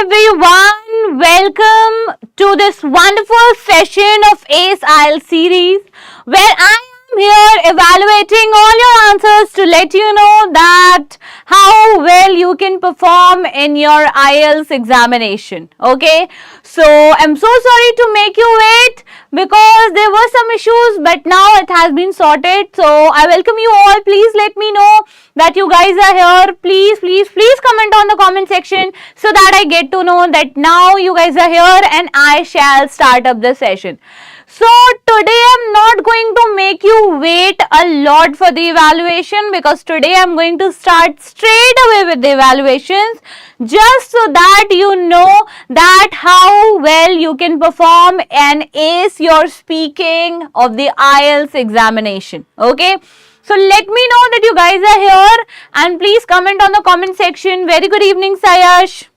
everyone, welcome to this wonderful session of ACE IELTS series where I am here evaluating all your answers to let you know that how well you can perform in your IELTS examination. Okay, so I'm so sorry to make you wait because there were some issues, but now it has been sorted. So I welcome you all. Please let me know that you guys are here. Please comment on the comment section so that I get to know that now you guys are here and I shall start up the session. So today I'm not going to make you wait a lot for the evaluation because today I'm going to start straight away with the evaluations just so that you know that how well you can perform and ace your speaking of the IELTS examination. Okay. So let me know that you guys are here and please comment on the comment section. Very good evening, Sayash.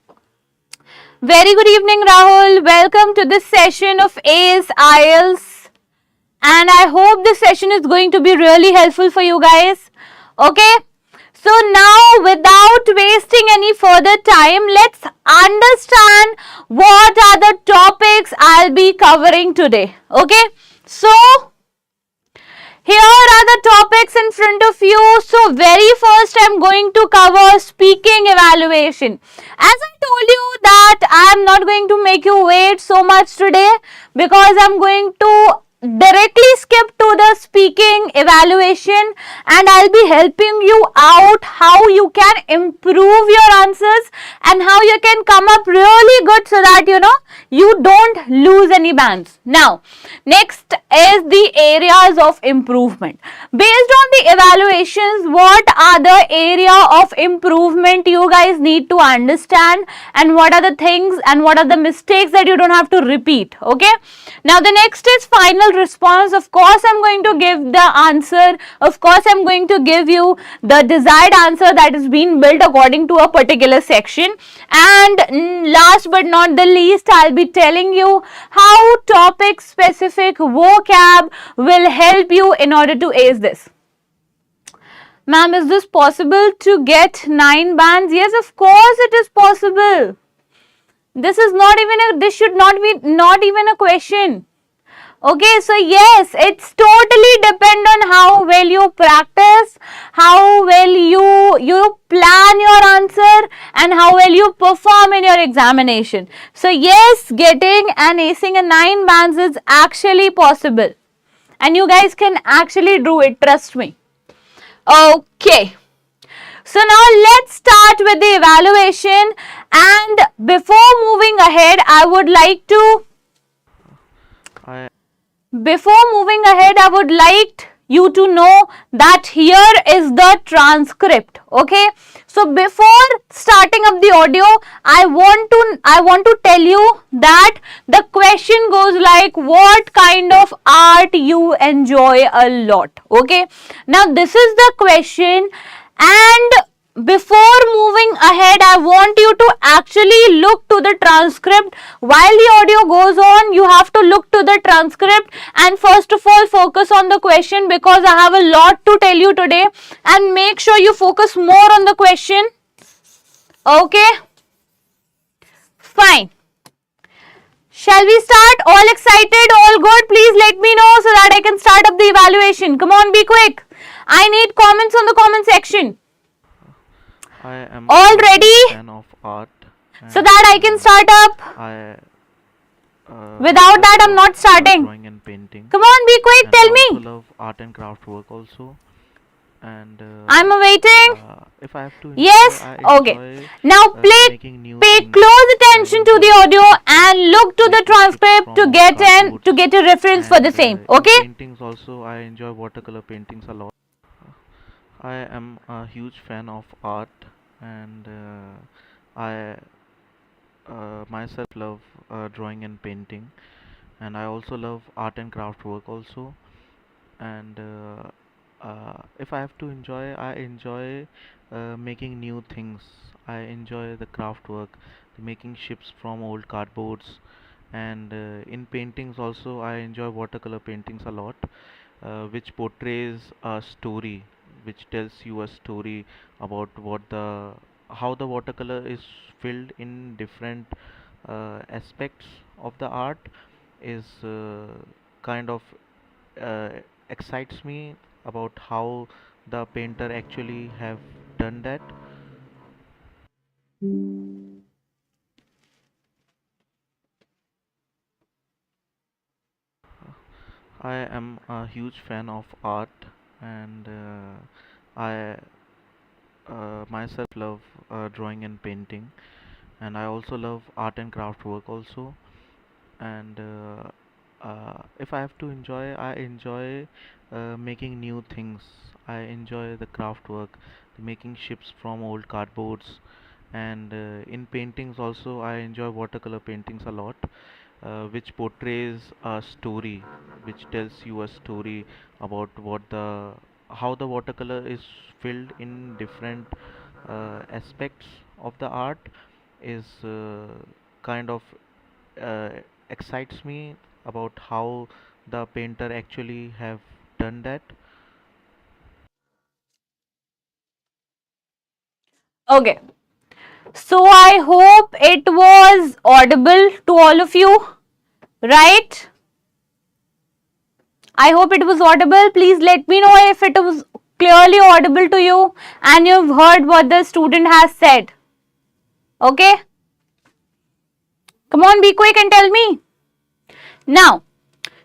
Very good evening, Rahul. Welcome to this session of ACE IELTS. And I hope this session is going to be really helpful for you guys. Okay. So now without wasting any further time, let's understand what are the topics I'll be covering today. Okay. So here are the topics in front of you. So very first I'm going to cover speaking evaluation. As I told you that I am not going to make you wait so much today because I'm going to directly skip to the speaking evaluation and I'll be helping you out how you can improve your answers and how you can come up really good so that you don't lose any bands. Now, next is the areas of improvement. Based on the evaluations, what are the area of improvement you guys need to understand and what are the things and what are the mistakes that you don't have to repeat. Okay. Now, the next is final response. Of course, I'm going to give the answer. Of course, I'm going to give you the desired answer that is being built according to a particular section. And last but not the least, I'll be telling you how topic specific vocab will help you in order to ace this. Ma'am, is this possible to get 9 bands? Yes, of course it is possible. This is not even this should not even a question. Okay, so yes, it's totally depend on how well you practice, how well you plan your answer and how well you perform in your examination. So yes, getting and acing a 9 bands is actually possible. And you guys can actually do it, trust me. Okay. So now let's start with the evaluation, and before moving ahead, I would like you to know that here is the transcript. Okay. So before starting up the audio, I want to tell you that the question goes like, what kind of art you enjoy a lot. Okay. Now this is the question. And before moving ahead, I want you to actually look to the transcript. While the audio goes on, you have to look to the transcript and first of all focus on the question because I have a lot to tell you today, and make sure you focus more on the question. Okay? Fine. Shall we start? All excited? All good? Please let me know so that I can start up the evaluation. Come on, be quick. I need comments on the comment section. I am all ready? A fan of art so that I can start up. Without that, I'm not starting. Drawing and painting. Come on, be quick. And tell I me. also love art and craft work also. And I'm awaiting. If I have to. Yes. Okay. Now pay close attention to the audio and look to the transcript to get a reference for the same. Okay. Paintings also, I enjoy watercolor paintings a lot. I am a huge fan of art, and I myself love drawing and painting, and I also love art and craft work also. And if I have to enjoy, I enjoy making new things. I enjoy the craft work, making ships from old cardboards, and in paintings also I enjoy watercolor paintings a lot, which portrays a story, which tells you a story about what the how the watercolor is filled in different aspects of the art is kind of uh, excites me about how the painter actually have done that. I am a huge fan of art, and I myself love drawing and painting, and I also love art and craft work also. And if I have to enjoy, I enjoy making new things. I enjoy the craft work, making ships from old cardboards, and in paintings also I enjoy watercolor paintings a lot, which portrays a story, which tells you a story about how the watercolor is filled in different aspects of the art is kind of uh, excites me about how the painter actually have done that. Okay. So I hope it was audible to all of you, right? I hope it was audible. Please let me know if it was clearly audible to you and you've heard what the student has said. Okay? Come on, be quick and tell me. Now,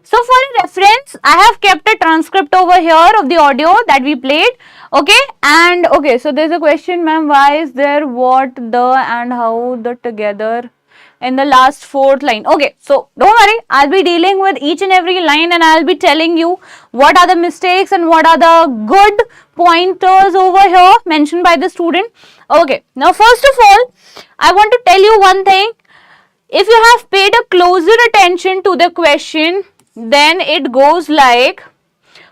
so for reference, I have kept a transcript over here of the audio that we played. Okay, and okay, so there's a question, ma'am, why is there what, the, and how the together in the last fourth line? Okay, so don't worry, I'll be dealing with each and every line and I'll be telling you what are the mistakes and what are the good pointers over here mentioned by the student. Okay, now first of all, I want to tell you one thing. If you have paid a closer attention to the question, then it goes like,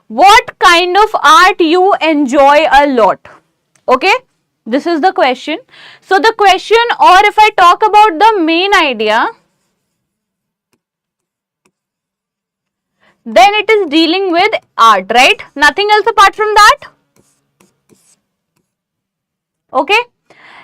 what kind of art you enjoy a lot? Okay, this is the question. So the question, or if I talk about the main idea, then it is dealing with art, right? Nothing else apart from that. Okay.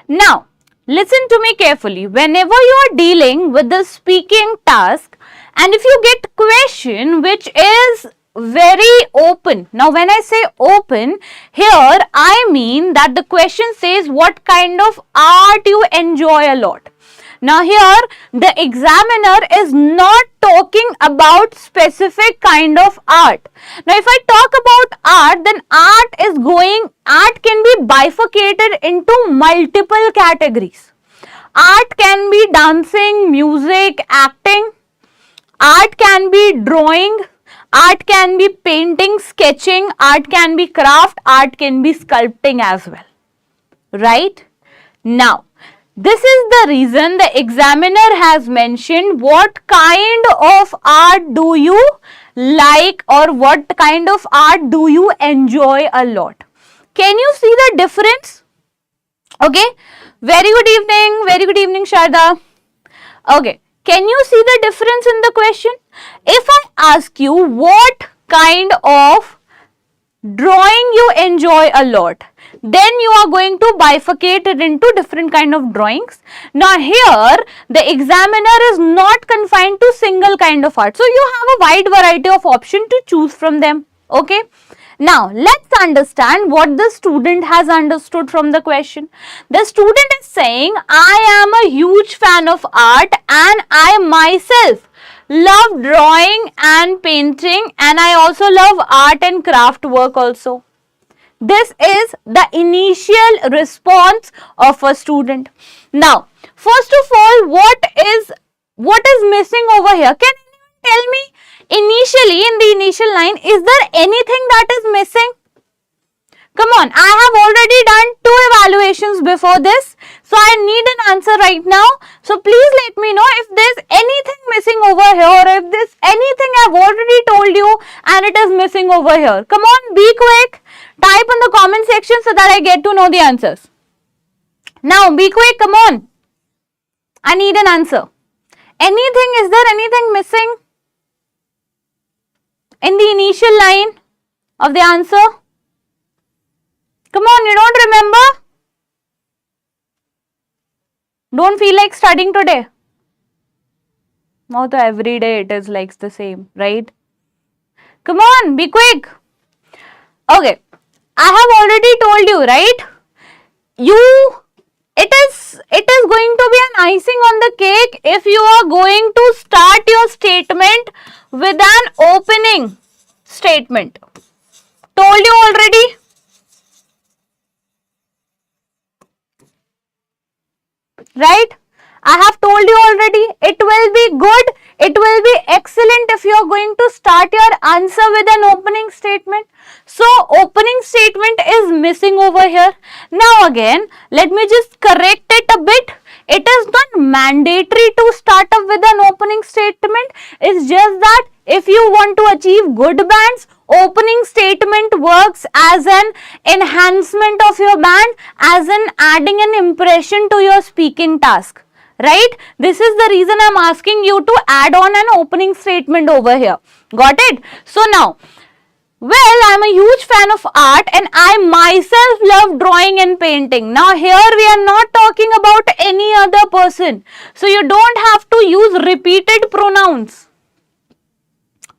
Now, listen to me carefully. Whenever you are dealing with the speaking task, and if you get question which is very open. Now, when I say open, here I mean that the question says what kind of art you enjoy a lot. Now here the examiner is not talking about specific kind of art. Now if I talk about art, then art can be bifurcated into multiple categories. Art can be dancing, music, acting. Art can be drawing. Art can be painting, sketching. Art can be craft. Art can be sculpting as well. Right? Now, this is the reason the examiner has mentioned what kind of art do you like or what kind of art do you enjoy a lot. Can you see the difference? Okay. Very good evening, Sharda. Okay. Can you see the difference in the question? If I ask you what kind of drawing you enjoy a lot, then you are going to bifurcate it into different kind of drawings. Now here the examiner is not confined to single kind of art, so you have a wide variety of option to choose from them. Okay, now let's understand what the student has understood from the question. The student is saying, I am a huge fan of art and I myself love drawing and painting, and I also love art and craft work also. This is the initial response of a student. Now, first of all, what is missing over here? Can anyone tell me initially in the initial line, is there anything that is missing? Come on, I have already done 2 evaluations before this. So I need an answer right now. So please let me know if there's anything missing over here or if there's anything I've already told you and it is missing over here. Come on, be quick. Type in the comment section so that I get to know the answers. Now, be quick, come on. I need an answer. Anything, is there anything missing in the initial line of the answer? Come on, you don't remember? Don't feel like studying today? Not every day it is like the same, right? Come on, be quick. Okay, I have already told you, right? It is going to be an icing on the cake if you are going to start your statement with an opening statement. Told you already. Right? I have told you already. It will be good. It will be excellent if you are going to start your answer with an opening statement. So, opening statement is missing over here. Now again, let me just correct it a bit. It is not mandatory to start up with an opening statement. It's just that if you want to achieve good bands, opening statement works as an enhancement of your band, as in adding an impression to your speaking task. Right? This is the reason I'm asking you to add on an opening statement over here. Got it? So now, well, I'm a huge fan of art and I myself love drawing and painting. Now here we are not talking about any other person. So you don't have to use repeated pronouns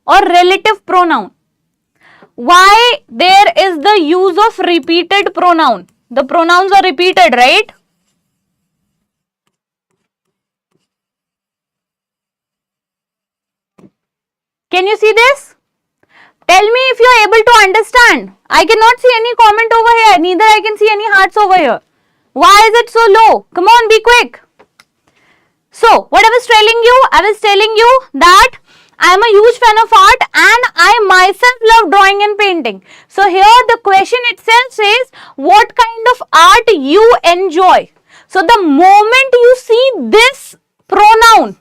or relative pronoun. Why there is the use of repeated pronoun? The pronouns are repeated, right? Can you see this? Tell me if you are able to understand. I cannot see any comment over here. Neither I can see any hearts over here. Why is it so low? Come on, be quick. So, what I was telling you that I am a huge fan of art and I myself love drawing and painting. So, here the question itself says, what kind of art you enjoy? So, the moment you see this pronoun,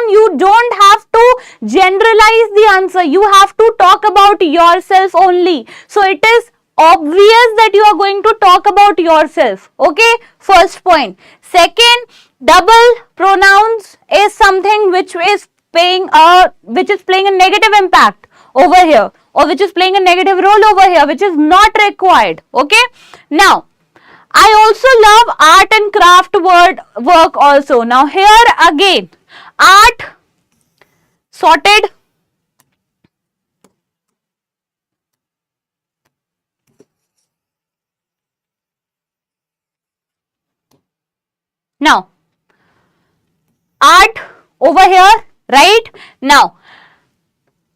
you don't have to generalize the answer. You have to talk about yourself only. So, it is obvious that you are going to talk about yourself. Okay, first point. Second, double pronouns is something which is playing a negative impact over here, or which is playing a negative role over here, which is not required. Okay, now I also love art and craft work also. Now here again, art sorted. Now, art over here, right? Now,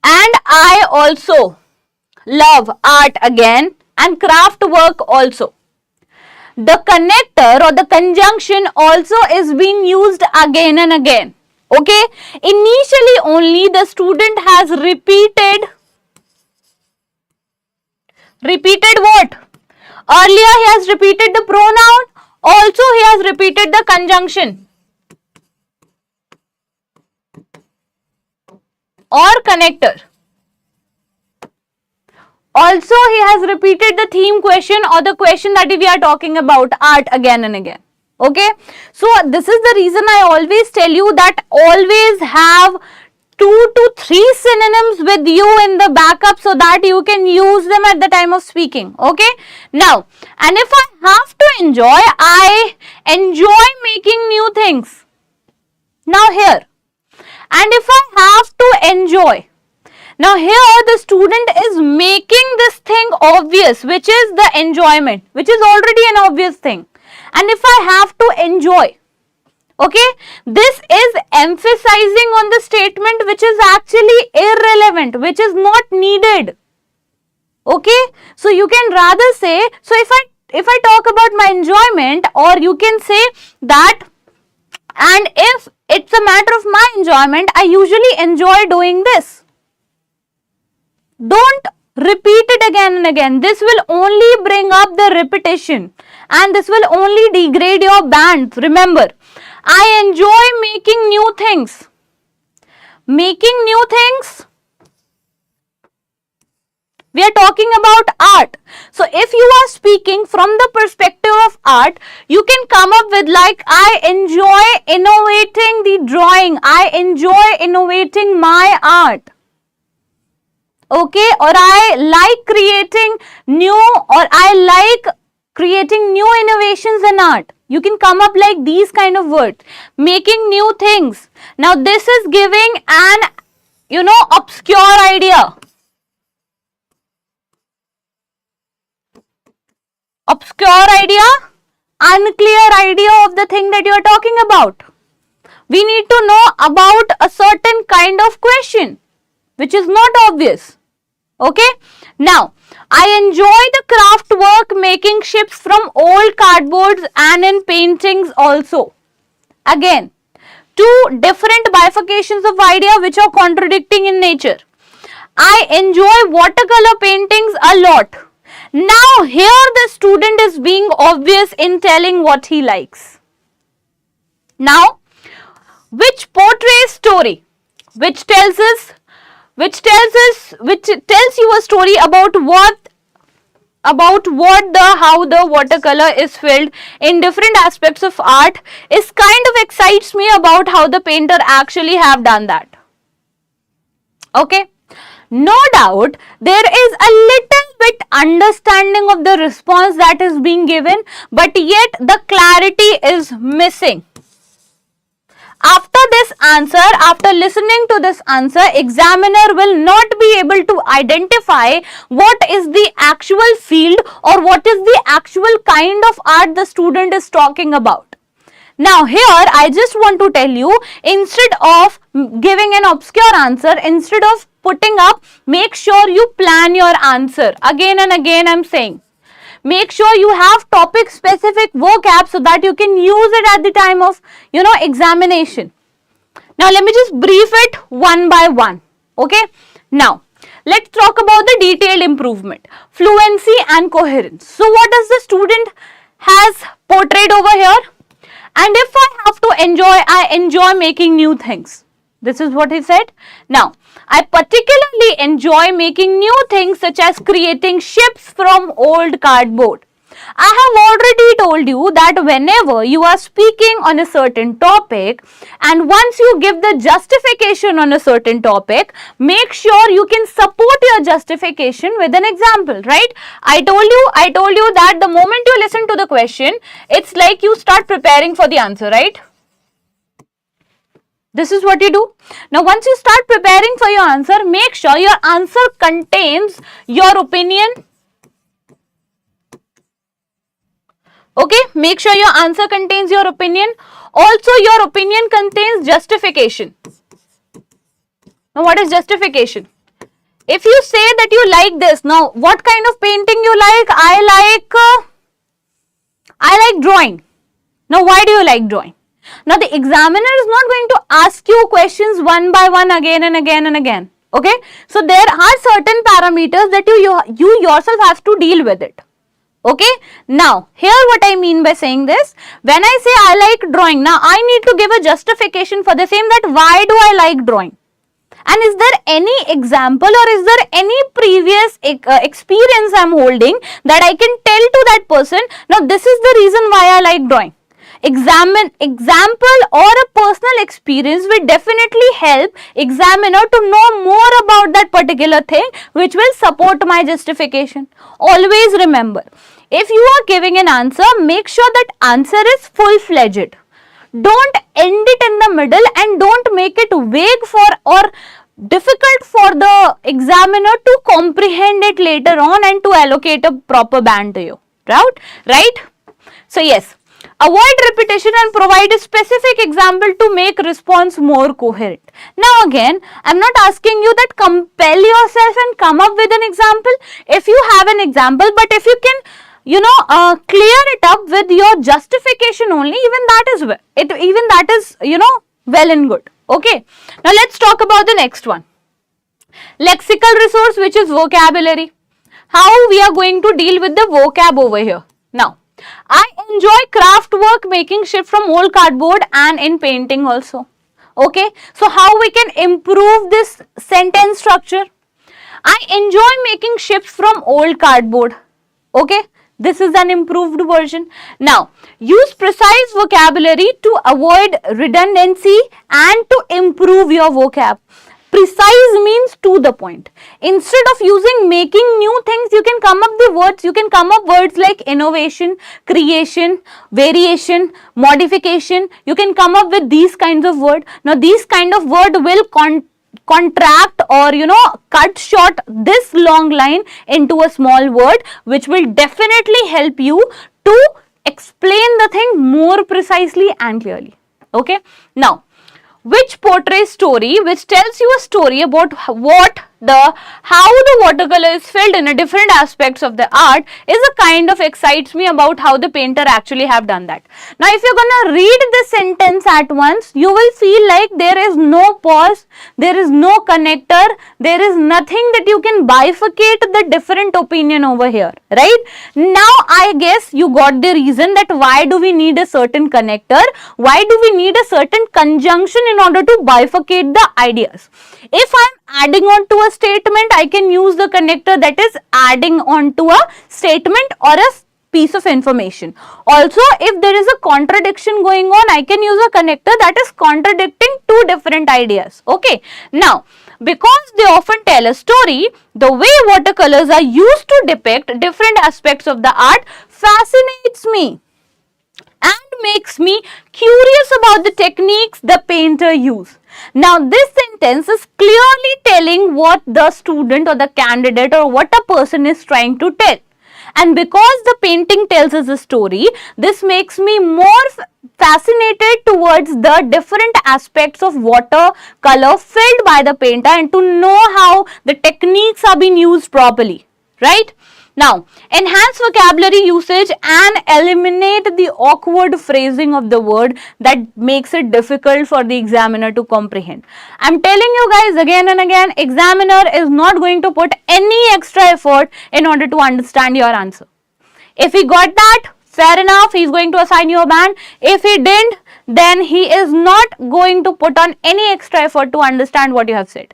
and I also love art again and craft work also. The connector or the conjunction also is being used again and again. Okay? Initially only the student has repeated what? Earlier he has repeated the pronoun. Also he has repeated the conjunction or connector. Also he has repeated the theme question or the question that we are talking about, art, again and again. Okay. So this is the reason I always tell you that always have 2 to 3 synonyms with you in the backup so that you can use them at the time of speaking. Okay. Now, and if I have to enjoy, I enjoy making new things. Now here, and if I have to enjoy, now here the student is making this thing obvious, which is the enjoyment, which is already an obvious thing. And if I have to enjoy, okay, this is emphasizing on the statement which is actually irrelevant, which is not needed. Okay, so you can rather say, so if I talk about my enjoyment, or you can say that, and if it's a matter of my enjoyment, I usually enjoy doing this. Don't repeat it again and again. This will only bring up the repetition and this will only degrade your band. Remember, I enjoy making new things. Making new things. We are talking about art. So if you are speaking from the perspective of art, you can come up with like, I enjoy innovating the drawing. I enjoy innovating my art. Okay, or I like creating new, or I like creating new innovations in art. You can come up like these kind of words, making new things. Now this is giving an, obscure idea. Obscure idea, unclear idea of the thing that you are talking about. We need to know about a certain kind of question, which is not obvious. Okay. Now, I enjoy the craft work making ships from old cardboards and in paintings also. Again, two different bifurcations of idea which are contradicting in nature. I enjoy watercolor paintings a lot. Now, here the student is being obvious in telling what he likes. Now, which portrays story, which tells you a story about how the watercolor is filled in different aspects of art, is kind of excites me about how the painter actually have done that. Okay. No doubt there is a little bit understanding of the response that is being given, but yet the clarity is missing. After this answer, after listening to this answer, examiner will not be able to identify what is the actual field or what is the actual kind of art the student is talking about. Now here I just want to tell you, instead of giving an obscure answer, instead of putting up, make sure you plan your answer. Again and again I am saying, make sure you have topic specific vocab so that you can use it at the time of, examination. Now let me just brief it one by one. Okay. Now let's talk about the detailed improvement, fluency and coherence. So what does the student has portrayed over here? And if I have to enjoy, I enjoy making new things. This is what he said. Now, I particularly enjoy making new things such as creating ships from old cardboard. I have already told you that whenever you are speaking on a certain topic and once you give the justification on a certain topic, make sure you can support your justification with an example, right? I told you that the moment you listen to the question, it's like you start preparing for the answer, right? This is what you do. Now, once you start preparing for your answer, make sure your answer contains your opinion. Okay, make sure your answer contains your opinion. Also, your opinion contains justification. Now, what is justification? If you say that you like this, now what kind of painting you like? I like drawing. Now, why do you like drawing? Now, the examiner is not going to ask you questions one by one again and again and again. Okay, so there are certain parameters that you yourself have to deal with it. Okay, now here what I mean by saying this, when I say I like drawing, now I need to give a justification for the same, that why do I like drawing? And is there any example or is there any previous experience I am holding that I can tell to that person, now this is the reason why I like drawing. Example or a personal experience will definitely help examiner to know more about that particular thing, which will support my justification. Always remember, if you are giving an answer, make sure that answer is full-fledged. Don't end it in the middle and don't make it vague or difficult for the examiner to comprehend it later on and to allocate a proper band to you. Right? So yes. Avoid repetition and provide a specific example to make response more coherent. Now again, I am not asking you that compel yourself and come up with an example. If you have an example, but if you can, clear it up with your justification only, even that is well and good. Okay. Now let's talk about the next one. Lexical resource, which is vocabulary. How we are going to deal with the vocab over here. Now, I enjoy craft work making shift from old cardboard and in painting also. Okay. So, how we can improve this sentence structure? I enjoy making ships from old cardboard. Okay. This is an improved version. Now, use precise vocabulary to avoid redundancy and to improve your vocab. Precise means to the point. Instead of using making new things, you can come up the words. You can come up words like innovation, creation, variation, modification. You can come up with these kinds of words. Now, these kind of word will contract or cut short this long line into a small word, which will definitely help you to explain the thing more precisely and clearly. Okay. Now, which portrays story, which tells you a story about how the watercolor is filled in a different aspects of the art, is a kind of excites me about how the painter actually have done that. Now, if you're gonna read this sentence at once, you will feel like there is no pause, there is no connector, there is nothing that you can bifurcate the different opinion over here, right? Now, I guess you got the reason that why do we need a certain connector, why do we need a certain conjunction in order to bifurcate the ideas. If I'm adding on to a statement, I can use the connector that is adding on to a statement or a piece of information. Also, if there is a contradiction going on, I can use a connector that is contradicting two different ideas. Okay. Now, because they often tell a story, the way watercolors are used to depict different aspects of the art fascinates me and makes me curious about the techniques the painter used. Now, this sentence is clearly telling what the student or the candidate or what a person is trying to tell. And because the painting tells us a story, this makes me more fascinated towards the different aspects of watercolor filled by the painter and to know how the techniques are being used properly, right? Now, enhance vocabulary usage and eliminate the awkward phrasing of the word that makes it difficult for the examiner to comprehend. I'm telling you guys again and again, examiner is not going to put any extra effort in order to understand your answer. If he got that, fair enough, he's going to assign you a band. If he didn't, then he is not going to put on any extra effort to understand what you have said.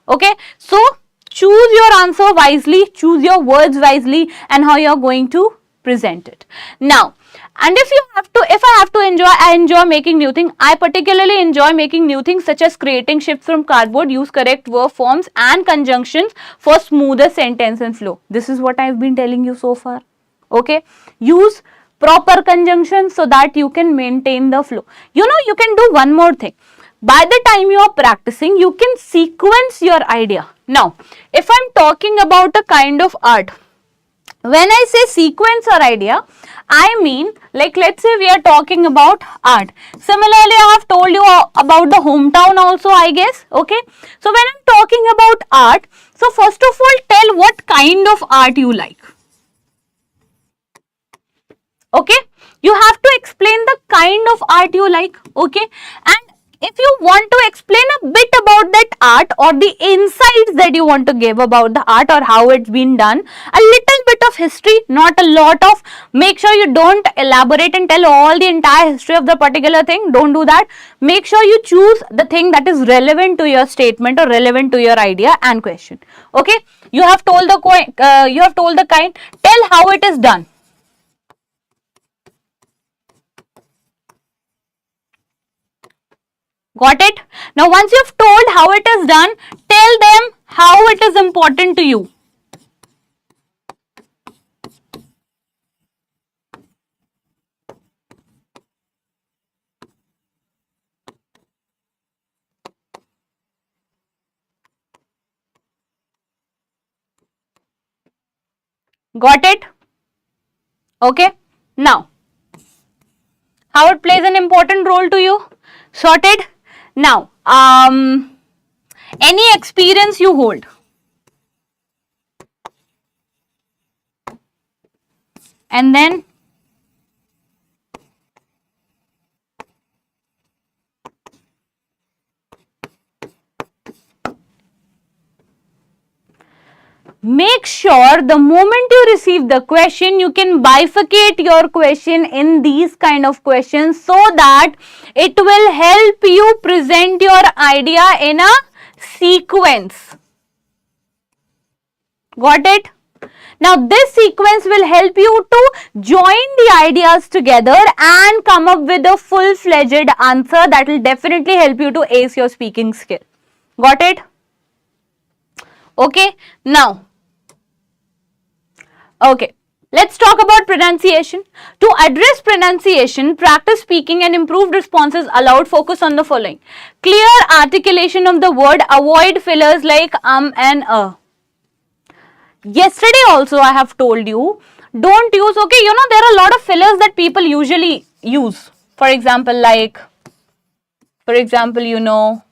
Okay, so choose your answer wisely, choose your words wisely, and how you are going to present it. Now, and if I have to enjoy, I enjoy making new things. I particularly enjoy making new things such as creating shapes from cardboard, use correct verb forms and conjunctions for smoother sentence and flow. This is what I've been telling you so far. Okay, use proper conjunctions so that you can maintain the flow. You can do one more thing. By the time you are practicing, you can sequence your idea. Now, if I'm talking about a kind of art, when I say sequence or idea, I mean, like, let's say we are talking about art. Similarly, I have told you about the hometown also, I guess. Okay. So, when I'm talking about art, so first of all, tell what kind of art you like. Okay. You have to explain the kind of art you like. Okay. And if you want to explain a bit about that art or the insights that you want to give about the art or how it's been done, a little bit of history, not a lot of, make sure you don't elaborate and tell all the entire history of the particular thing. Don't do that. Make sure you choose the thing that is relevant to your statement or relevant to your idea and question. Okay, you have told the kind, tell how it is done. Got it? Now, once you have told how it is done, tell them how it is important to you. Got it? Okay. Now, how it plays an important role to you? Sorted? Now, any experience you hold. And then make sure the moment you receive the question, you can bifurcate your question in these kind of questions so that it will help you present your idea in a sequence. Got it? Now, this sequence will help you to join the ideas together and come up with a full-fledged answer that will definitely help you to ace your speaking skill. Got it? Okay, now, okay. Let's talk about pronunciation. To address pronunciation, practice speaking and improved responses allowed focus on the following. Clear articulation of the word, avoid fillers like and Yesterday also I have told you, don't use, okay, you know, there are a lot of fillers that people usually use. For example, like, you know,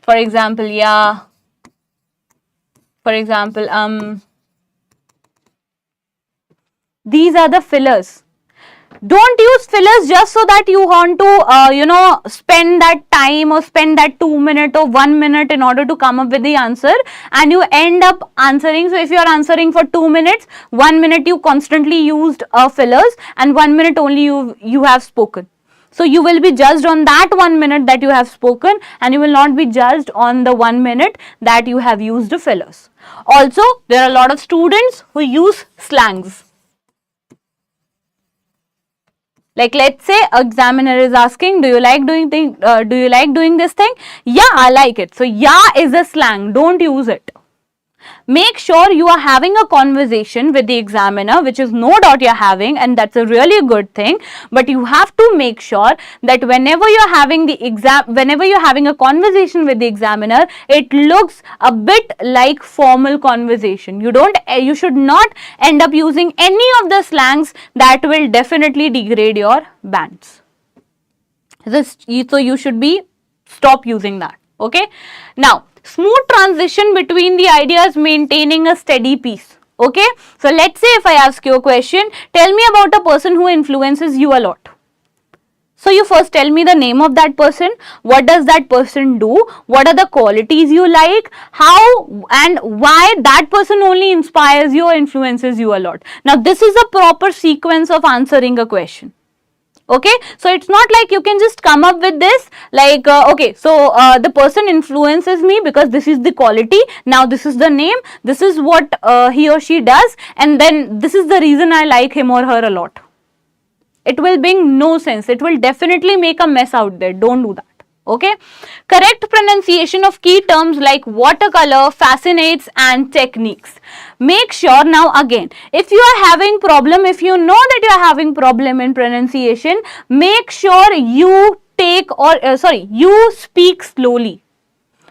for example, yeah, for example, these are the fillers. Don't use fillers just so that you want to, you know, spend that time or spend that 2 minutes or 1 minute in order to come up with the answer, and you end up answering. So if you are answering for 2 minutes, 1 minute you constantly used fillers and 1 minute only you have spoken. So you will be judged on that 1 minute that you have spoken, and you will not be judged on the 1 minute that you have used the fillers. Also, there are a lot of students who use slangs. Like, let's say examiner is asking, do you like doing this thing? Yeah, I like it. So yeah is a slang. Don't use it. Make sure you are having a conversation with the examiner, which is no doubt you're having, and that's a really good thing. But you have to make sure that whenever you're having a conversation with the examiner, it looks a bit like formal conversation. You should not end up using any of the slangs that will definitely degrade your bands. So you should stop using that. Okay. Now, smooth transition between the ideas, maintaining a steady pace. Okay. So let's say if I ask you a question, tell me about a person who influences you a lot. So you first tell me the name of that person, what does that person do, what are the qualities you like, how and why that person only inspires you or influences you a lot. Now this is a proper sequence of answering a question. Okay, so it's not like you can just come up with this like okay, so the person influences me because this is the quality, now this is the name, this is what he or she does, and then this is the reason I like him or her a lot. It will bring no sense. It will definitely make a mess out there. Don't do that. Okay. Correct pronunciation of key terms like watercolor, fascinates, and techniques. Make sure, now again, if you are having problem, if you know that you are having problem in pronunciation, make sure you you speak slowly.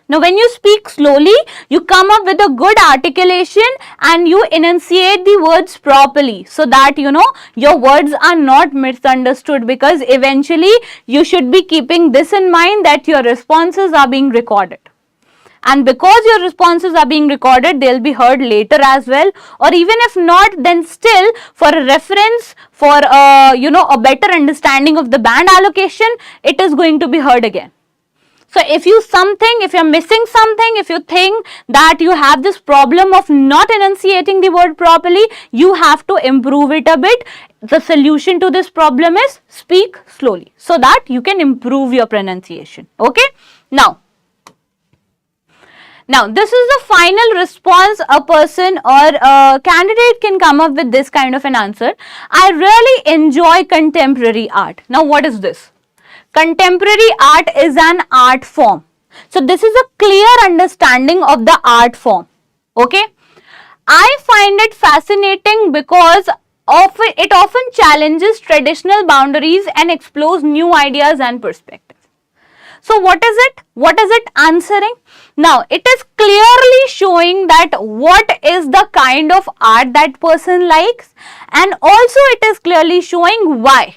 Now, when you speak slowly, you come up with a good articulation and you enunciate the words properly so that, you know, your words are not misunderstood, because eventually you should be keeping this in mind that your responses are being recorded. And because your responses are being recorded, they'll be heard later as well, or even if not, then still for a reference, for you know, a better understanding of the band allocation, it is going to be heard again. So if you're missing something, if you think that you have this problem of not enunciating the word properly, you have to improve it a bit. The solution to this problem is speak slowly so that you can improve your pronunciation. Okay. Now, this is the final response a person or a candidate can come up with this kind of an answer. I really enjoy contemporary art. Now, what is this? Contemporary art is an art form. So this is a clear understanding of the art form. Okay. I find it fascinating because it often challenges traditional boundaries and explores new ideas and perspectives. So what is it? What is it answering? Now, it is clearly showing that what is the kind of art that person likes, and also it is clearly showing why.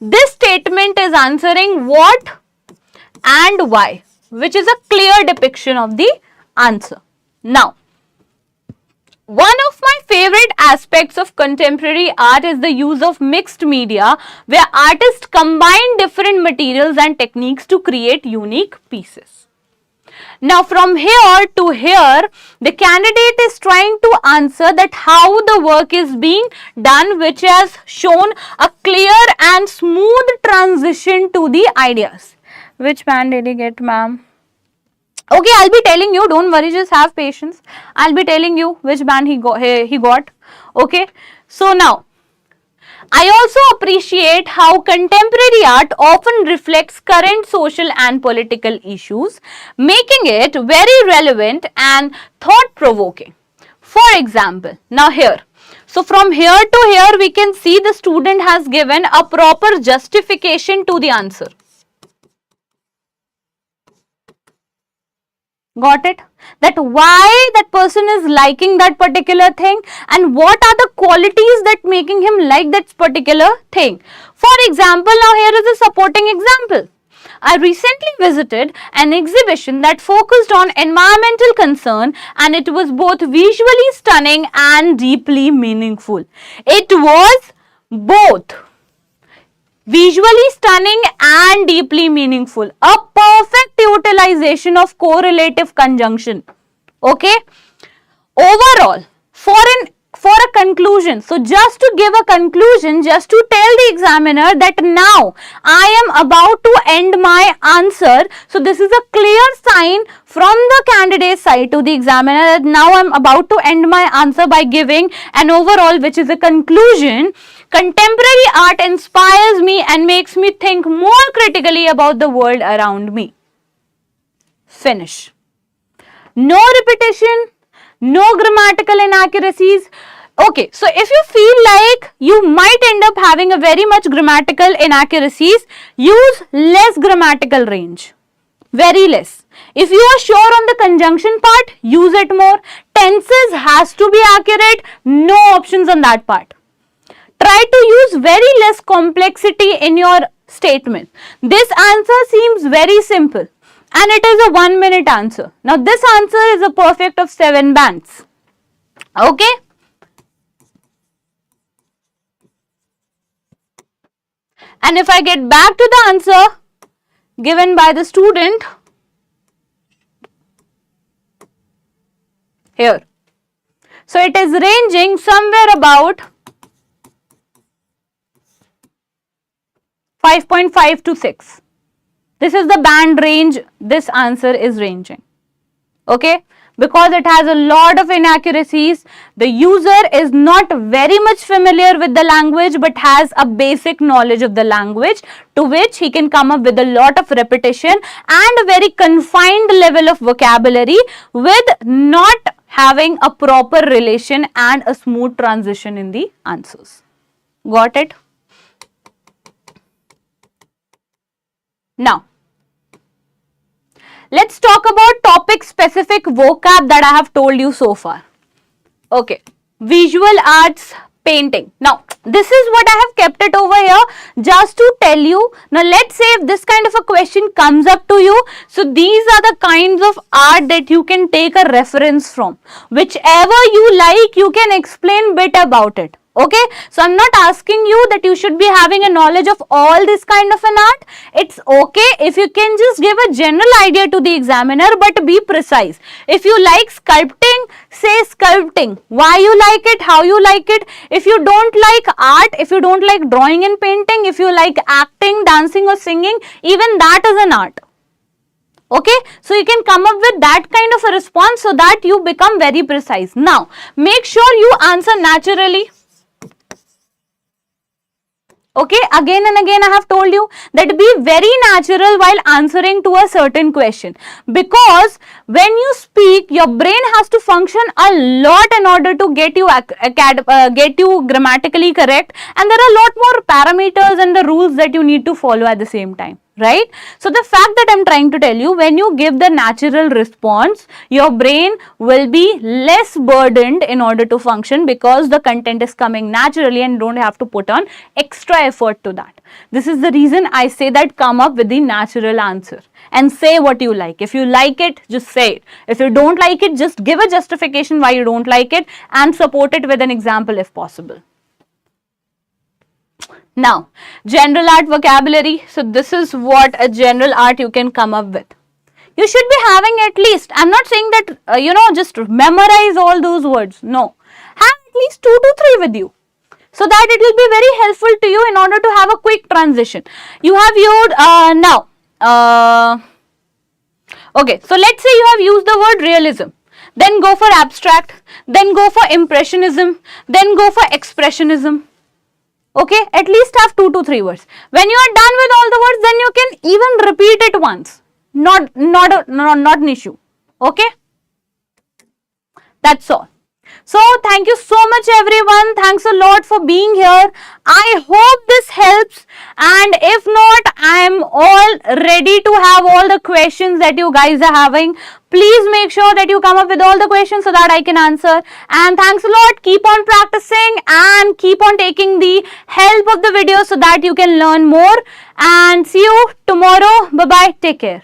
This statement is answering what and why, which is a clear depiction of the answer. Now, one of my favorite aspects of contemporary art is the use of mixed media, where artists combine different materials and techniques to create unique pieces. Now, from here to here, the candidate is trying to answer that how the work is being done, which has shown a clear and smooth transition to the ideas. Which band did he get, ma'am? Okay, I'll be telling you, don't worry, just have patience. I'll be telling you which band he got. Okay, so now, I also appreciate how contemporary art often reflects current social and political issues, making it very relevant and thought-provoking. For example, now here, so from here to here we can see the student has given a proper justification to the answer. Got it? That why that person is liking that particular thing and what are the qualities that making him like that particular thing. For example, now here is a supporting example. I recently visited an exhibition that focused on environmental concern and it was both visually stunning and deeply meaningful. It was both visually stunning and deeply meaningful. A perfect utilization of correlative conjunction. Okay. Overall, for a conclusion, so just to give a conclusion, just to tell the examiner that now I am about to end my answer. So this is a clear sign from the candidate side to the examiner that now I am about to end my answer by giving an overall, which is a conclusion. Contemporary art inspires me and makes me think more critically about the world around me. Finish. No repetition, no grammatical inaccuracies. Okay, so if you feel like you might end up having a very much grammatical inaccuracies, use less grammatical range. Very less. If you are sure on the conjunction part, use it more. Tenses has to be accurate, no options on that part. Try to use very less complexity in your statement. This answer seems very simple and it is a 1 minute answer. Now this answer is a perfect of 7 bands. Okay. And if I get back to the answer given by the student here. So it is ranging somewhere about 5.5 to 6. This is the band range this answer is ranging. Okay. Because it has a lot of inaccuracies, the user is not very much familiar with the language but has a basic knowledge of the language to which he can come up with a lot of repetition and a very confined level of vocabulary with not having a proper relation and a smooth transition in the answers. Got it? Now, let's talk about topic specific vocab that I have told you so far. Okay, visual arts, painting. Now, this is what I have kept it over here just to tell you. Now, let's say if this kind of a question comes up to you. So, these are the kinds of art that you can take a reference from. Whichever you like, you can explain bit about it. Okay, so I'm not asking you that you should be having a knowledge of all this kind of an art. It's okay if you can just give a general idea to the examiner but be precise. If you like sculpting, say sculpting. Why you like it, how you like it. If you don't like art, if you don't like drawing and painting, if you like acting, dancing or singing, even that is an art. Okay, so you can come up with that kind of a response so that you become very precise. Now, make sure you answer naturally. Okay, again and again I have told you that be very natural while answering to a certain question, because when you speak your brain has to function a lot in order to get you grammatically correct, and there are a lot more parameters and the rules that you need to follow at the same time. Right? So the fact that I'm trying to tell you, when you give the natural response, your brain will be less burdened in order to function because the content is coming naturally and don't have to put on extra effort to that. This is the reason I say that come up with the natural answer and say what you like. If you like it, just say it. If you don't like it, just give a justification why you don't like it and support it with an example if possible. Now, general art vocabulary. So, this is what a general art you can come up with. You should be having at least, I'm not saying that, just memorize all those words. No. Have at least 2 to 3 with you, so that it will be very helpful to you in order to have a quick transition. You have used, okay, so let's say you have used the word realism. Then go for abstract. Then go for impressionism. Then go for expressionism. Okay, at least have 2 to 3 words. When you are done with all the words, then you can even repeat it once. Not an issue. Okay, that's all. So thank you so much everyone. Thanks a lot for being here. I hope this helps, and if not, I am all ready to have all the questions that you guys are having. Please make sure that you come up with all the questions so that I can answer. And thanks a lot. Keep on practicing and keep on taking the help of the video so that you can learn more. And see you tomorrow. Bye bye. Take care.